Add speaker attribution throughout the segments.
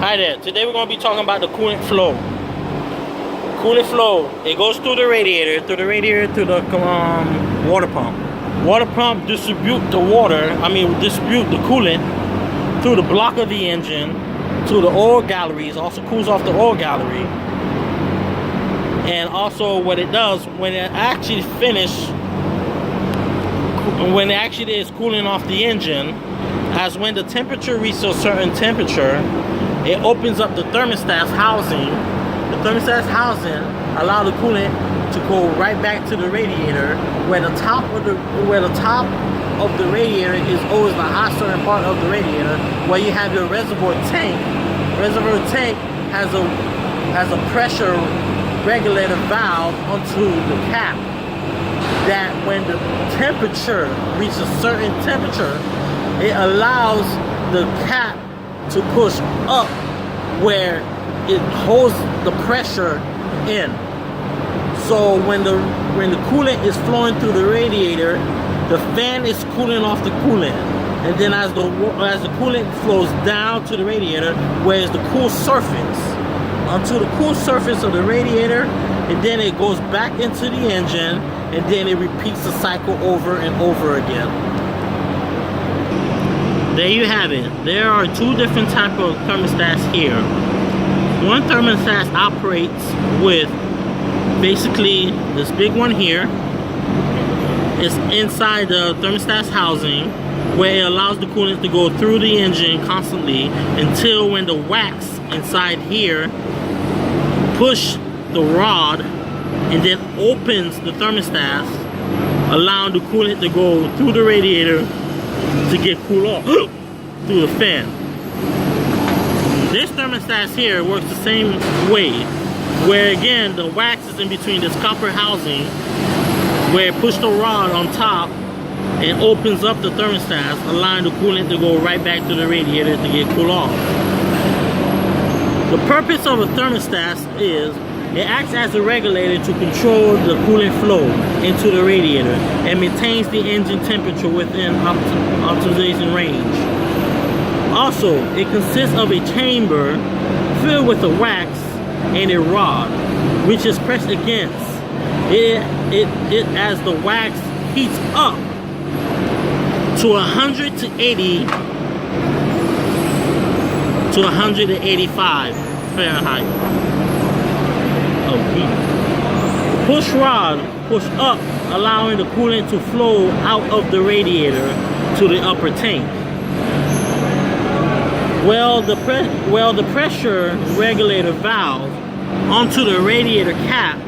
Speaker 1: Hi there. Today we're going to be talking about the coolant flow. Coolant flow, it goes through the radiator, to the water pump. Water pump distribute the coolant through the block of the engine to the oil galleries. Also cools off the oil gallery. And also what it does when it actually is cooling off the engine, as when the temperature reaches a certain temperature, it opens up the thermostat housing. The thermostat housing allows the coolant to go right back to the radiator, where the top of the radiator is always the hot certain part of the radiator, where you have your reservoir tank. Reservoir tank has a pressure regulator valve onto the cap, that when the temperature reaches a certain temperature, it allows the cap to push up where it holds the pressure in. So when the coolant is flowing through the radiator, the fan is cooling off the coolant, and then as the coolant flows down to the radiator, where is the cool surface, onto the cool surface of the radiator, and then it goes back into the engine, and then it repeats the cycle over and over again. There you have it. There are two different types of thermostats here. One thermostat operates with basically this big one here. It's inside the thermostat housing, where it allows the coolant to go through the engine constantly until when the wax inside here push the rod and then opens the thermostat, allowing the coolant to go through the radiator to get cooled off through the fan. This thermostat here works the same way, where again the wax is in between this copper housing, where it pushes the rod on top and opens up the thermostat, allowing the coolant to go right back to the radiator to get cooled off. The purpose of a thermostat is it acts as a regulator to control the coolant flow into the radiator and maintains the engine temperature within optimization range. Also, it consists of a chamber filled with a wax and a rod, which is pressed against it as the wax heats up to 180 to 185 Fahrenheit. Push rod push up, allowing the coolant to flow out of the radiator to the upper tank. Well, the pressure regulator valve onto the radiator cap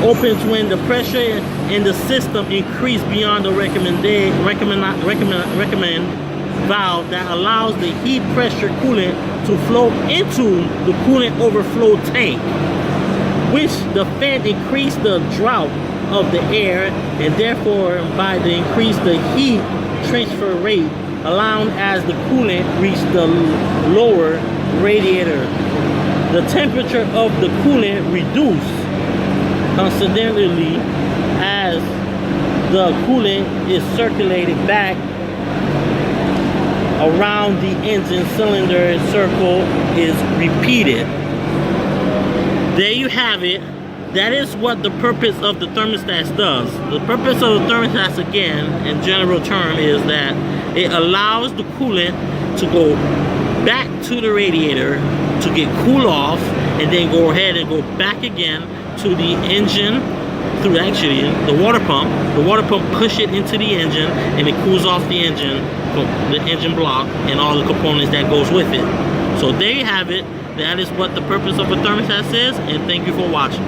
Speaker 1: opens when the pressure in the system increases beyond the recommend valve that allows the heat pressure coolant to flow into the coolant overflow tank, which the fan increases the drought of the air, and therefore by the increase the heat transfer rate, allowing as the coolant reaches the lower radiator, the temperature of the coolant reduces constantly as the coolant is circulated back around the engine cylinder circle is repeated. There you have it. That is what the purpose of the thermostat does. The purpose of the thermostat, again, in general term, is that it allows the coolant to go back to the radiator to get cooled off, and then go ahead and go back again to the engine through actually the water pump. The water pump pushes it into the engine, and it cools off the engine block and all the components that goes with it. So there you have it. That is what the purpose of a thermostat is, and thank you for watching.